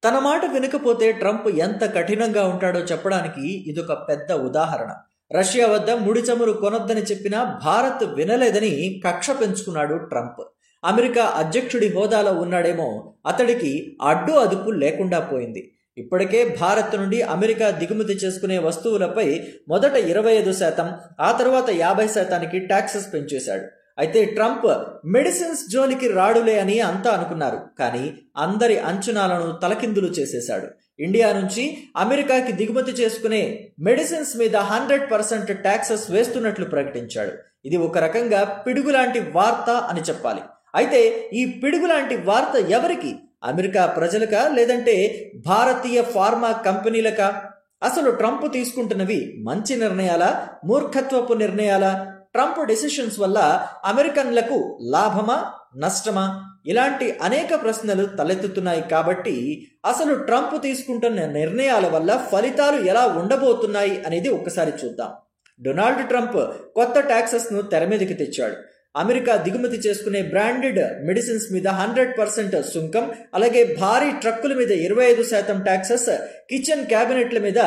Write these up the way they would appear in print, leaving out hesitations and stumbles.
తన మాట వినకపోతే ట్రంప్ ఎంత కఠినంగా ఉంటాడో చెప్పడానికి ఇదొక పెద్ద ఉదాహరణ. రష్యా వద్ద ముడి చమురు కొనొద్దని చెప్పినా భారత్ వినలేదని కక్ష పెంచుకున్నాడు ట్రంప్. అమెరికా అధ్యక్షుడి హోదాలో ఉన్నాడేమో, అతడికి అడ్డు అదుపు లేకుండా పోయింది. ఇప్పటికే భారత్ నుండి అమెరికా దిగుమతి చేసుకునే వస్తువులపై మొదట 25%, ఆ తర్వాత 50%కి ట్యాక్సెస్ పెంచేశాడు. అయితే ట్రంప్ మెడిసిన్స్ జోలికి రాడులే అని అంతా అనుకున్నారు. కానీ అందరి అంచనాలను తలకిందులు చేసేశాడు. ఇండియా నుంచి అమెరికాకి దిగుమతి చేసుకునే మెడిసిన్స్ మీద 100% ట్యాక్సెస్ వేస్తున్నట్లు ప్రకటించాడు. ఇది ఒక రకంగా పిడుగులాంటి వార్త అని చెప్పాలి. అయితే ఈ పిడుగులాంటి వార్త ఎవరికి? అమెరికా ప్రజలకా, లేదంటే భారతీయ ఫార్మా కంపెనీలకా? అసలు ట్రంప్ తీసుకుంటున్నవి మంచి నిర్ణయాలా, మూర్ఖత్వపు నిర్ణయాలా? ట్రంప్ డెసిషన్స్ వల్ల అమెరికన్లకు లాభమా, నష్టమా? ఇలాంటి అనేక ప్రశ్నలు తలెత్తుతున్నాయి. కాబట్టి అసలు ట్రంప్ తీసుకుంటున్న నిర్ణయాల వల్ల ఫలితాలు ఎలా ఉండబోతున్నాయి అనేది ఒక్కసారి చూద్దాం. డొనాల్డ్ ట్రంప్ కొత్త ట్యాక్సెస్ను తెర మీదకి తెచ్చాడు. అమెరికా దిగుమతి చేసుకునే బ్రాండెడ్ మెడిసిన్స్ మీద 100% సుంకం, అలాగే భారీ ట్రక్కుల మీద 25% ట్యాక్సెస్, కిచెన్ క్యాబినెట్ల మీద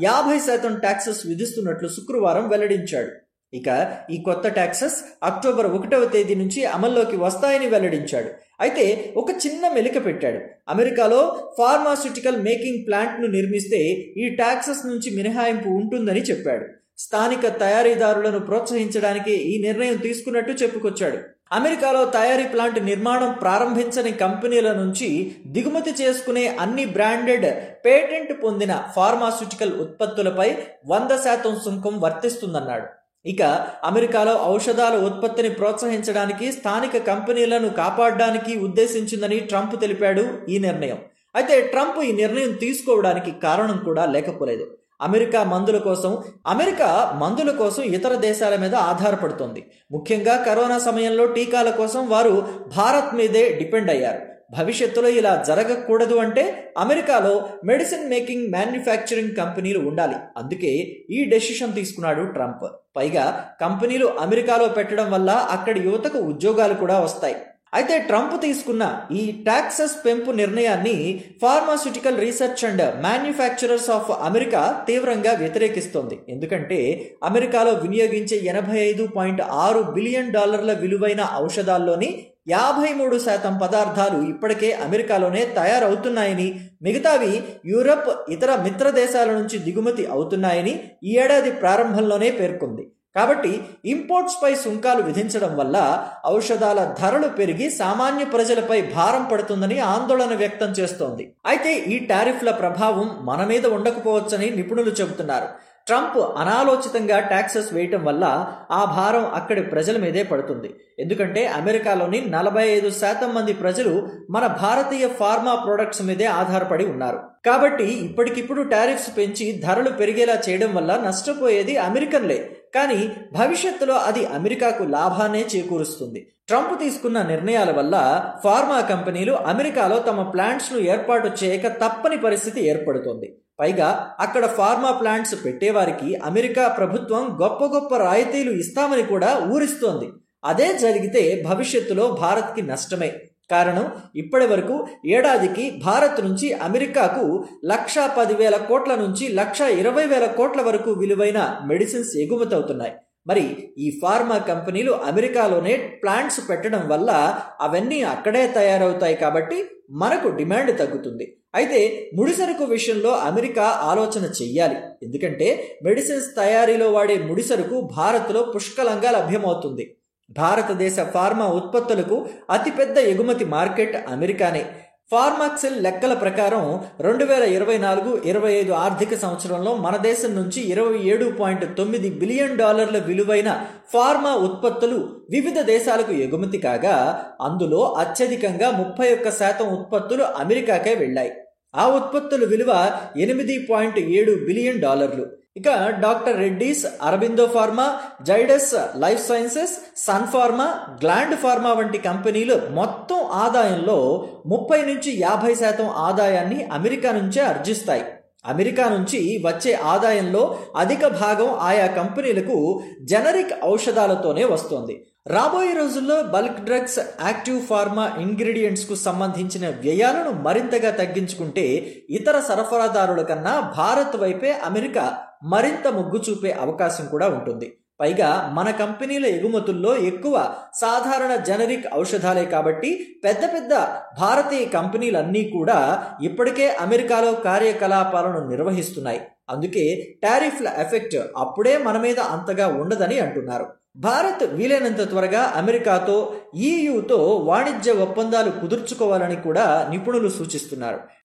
50% ట్యాక్సెస్ విధిస్తున్నట్లు శుక్రవారం వెల్లడించాడు. ఇక ఈ కొత్త ట్యాక్సెస్ అక్టోబర్ 1వ తేదీ నుంచి అమల్లోకి వస్తాయని వెల్లడించాడు. అయితే ఒక చిన్న మెలిక పెట్టాడు. అమెరికాలో ఫార్మాస్యూటికల్ మేకింగ్ ప్లాంట్ను నిర్మిస్తే ఈ ట్యాక్సెస్ నుంచి మినహాయింపు ఉంటుందని చెప్పాడు. స్థానిక తయారీదారులను ప్రోత్సహించడానికి ఈ నిర్ణయం తీసుకున్నట్టు చెప్పుకొచ్చాడు. అమెరికాలో తయారీ ప్లాంట్ నిర్మాణం ప్రారంభించని కంపెనీల నుంచి దిగుమతి చేసుకునే అన్ని బ్రాండెడ్, పేటెంట్ పొందిన ఫార్మాస్యూటికల్ ఉత్పత్తులపై 100% సుంకం వర్తిస్తుందన్నాడు. ఇక అమెరికాలో ఔషధాల ఉత్పత్తిని ప్రోత్సహించడానికి, స్థానిక కంపెనీలను కాపాడడానికి ఉద్దేశించిందని ట్రంప్ తెలిపాడు ఈ నిర్ణయం. అయితే ట్రంప్ ఈ నిర్ణయం తీసుకోవడానికి కారణం కూడా లేకపోలేదు. అమెరికా మందుల కోసం ఇతర దేశాల మీద ఆధారపడుతోంది. ముఖ్యంగా కరోనా సమయంలో టీకాల కోసం వారు భారత్ మీదే డిపెండ్ అయ్యారు. భవిష్యత్తులో ఇలా జరగకూడదు అంటే అమెరికాలో మెడిసిన్ మేకింగ్, మ్యానుఫ్యాక్చరింగ్ కంపెనీలు ఉండాలి. అందుకే ఈ డెసిషన్ తీసుకున్నాడు ట్రంప్. పైగా కంపెనీలు అమెరికాలో పెట్టడం వల్ల అక్కడి యువతకు ఉద్యోగాలు కూడా వస్తాయి. అయితే ట్రంప్ తీసుకున్న ఈ ట్యాక్సెస్ పెంపు నిర్ణయాన్ని pharmaceutical research and manufacturers of America తీవ్రంగా వ్యతిరేకిస్తోంది. ఎందుకంటే అమెరికాలో వినియోగించే $85.6 బిలియన్ విలువైన ఔషధాల్లోని 53% పదార్థాలు ఇప్పటికే అమెరికాలోనే తయారవుతున్నాయని, మిగతావి యూరప్, ఇతర మిత్ర దేశాల నుంచి దిగుమతి అవుతున్నాయని ఈ ఏడాది ప్రారంభంలోనే పేర్కొంది. కాబట్టి ఇంపోర్ట్స్ పై సుంకాలు విధించడం వల్ల ఔషధాల ధరలు పెరిగి సామాన్య ప్రజలపై భారం పడుతుందని ఆందోళన వ్యక్తం చేస్తోంది. అయితే ఈ టారిఫ్ల ప్రభావం మన మీద ఉండకపోవచ్చని నిపుణులు చెబుతున్నారు. ట్రంప్ అనాలోచితంగా ట్యాక్సెస్ వేయటం వల్ల ఆ భారం అక్కడి ప్రజల మీదే పడుతుంది. ఎందుకంటే అమెరికాలోని 45% మంది ప్రజలు మన భారతీయ ఫార్మా ప్రొడక్ట్స్ మీదే ఆధారపడి ఉన్నారు. కాబట్టి ఇప్పటికిప్పుడు టారిఫ్స్ పెంచి ధరలు పెరిగేలా చేయడం వల్ల నష్టపోయేది అమెరికన్లే. కానీ భవిష్యత్తులో అది అమెరికాకు లాభాన్నే చేకూరుస్తుంది. ట్రంప్ తీసుకున్న నిర్ణయాల వల్ల ఫార్మా కంపెనీలు అమెరికాలో తమ ప్లాంట్స్ను ఏర్పాటు చేయక తప్పని పరిస్థితి ఏర్పడుతోంది. పైగా అక్కడ ఫార్మా ప్లాంట్స్ పెట్టేవారికి అమెరికా ప్రభుత్వం గొప్ప గొప్ప రాయితీలు ఇస్తామని కూడా ఊరిస్తోంది. అదే జరిగితే భవిష్యత్తులో భారత్కి నష్టమే. కారణం, ఇప్పటి వరకు ఏడాదికి భారత్ నుంచి అమెరికాకు 1,10,000 కోట్ల నుంచి 1,20,000 కోట్ల వరకు విలువైన మెడిసిన్స్ ఎగుమతి అవుతున్నాయి. మరి ఈ ఫార్మా కంపెనీలు అమెరికాలోనే ప్లాంట్స్ పెట్టడం వల్ల అవన్నీ అక్కడే తయారవుతాయి. కాబట్టి మనకు డిమాండ్ తగ్గుతుంది. అయితే ముడిసరుకు విషయంలో అమెరికా ఆలోచన చెయ్యాలి. ఎందుకంటే మెడిసిన్స్ తయారీలో వాడే ముడిసరుకు భారత్లో పుష్కలంగా లభ్యమవుతుంది. భారతదేశ ఫార్మా ఉత్పత్తులకు అతిపెద్ద ఎగుమతి మార్కెట్ అమెరికానే. ఫార్మాక్సిల్ లెక్కల ప్రకారం 2024-25 ఆర్థిక సంవత్సరంలో మన దేశం నుంచి $27.9 బిలియన్ విలువైన ఫార్మా ఉత్పత్తులు వివిధ దేశాలకు ఎగుమతి కాగా, అందులో అత్యధికంగా 31% ఉత్పత్తులు అమెరికాకే వెళ్లాయి. ఆ ఉత్పత్తుల విలువ $8.7 బిలియన్. ఇక doctor Reddy's, Aurobindo Pharma, Zydus Life Sciences, Sun Pharma, Gland Pharma వంటి కంపెనీలు మొత్తం ఆదాయంలో 30-50% ఆదాయాన్ని అమెరికా నుంచే ఆర్జిస్తాయి. అమెరికా నుంచి వచ్చే ఆదాయంలో అధిక భాగం ఆయా కంపెనీలకు జనరిక్ ఔషధాలతోనే వస్తోంది. రాబోయే రోజుల్లో బల్క్ డ్రగ్స్, యాక్టివ్ ఫార్మా ఇంగ్రీడియంట్స్కు సంబంధించిన వ్యయాలను మరింతగా తగ్గించుకుంటే ఇతర సరఫరాదారుల కన్నా భారత్ వైపే అమెరికా మరింత మొగ్గు చూపే అవకాశం కూడా ఉంటుంది. పైగా మన కంపెనీల ఎగుమతుల్లో ఎక్కువ సాధారణ జనరిక్ ఔషధాలే కాబట్టి పెద్ద పెద్ద భారతీయ కంపెనీలన్నీ కూడా ఇప్పటికే అమెరికాలో కార్యకలాపాలను నిర్వహిస్తున్నాయి. అందుకే టారిఫ్ల ఎఫెక్ట్ అప్పుడే మన మీద అంతగా ఉండదని అంటున్నారు. భారత్ వీలైనంత త్వరగా అమెరికాతో, ఈయూతో వాణిజ్య ఒప్పందాలు కుదుర్చుకోవాలని కూడా నిపుణులు సూచిస్తున్నారు.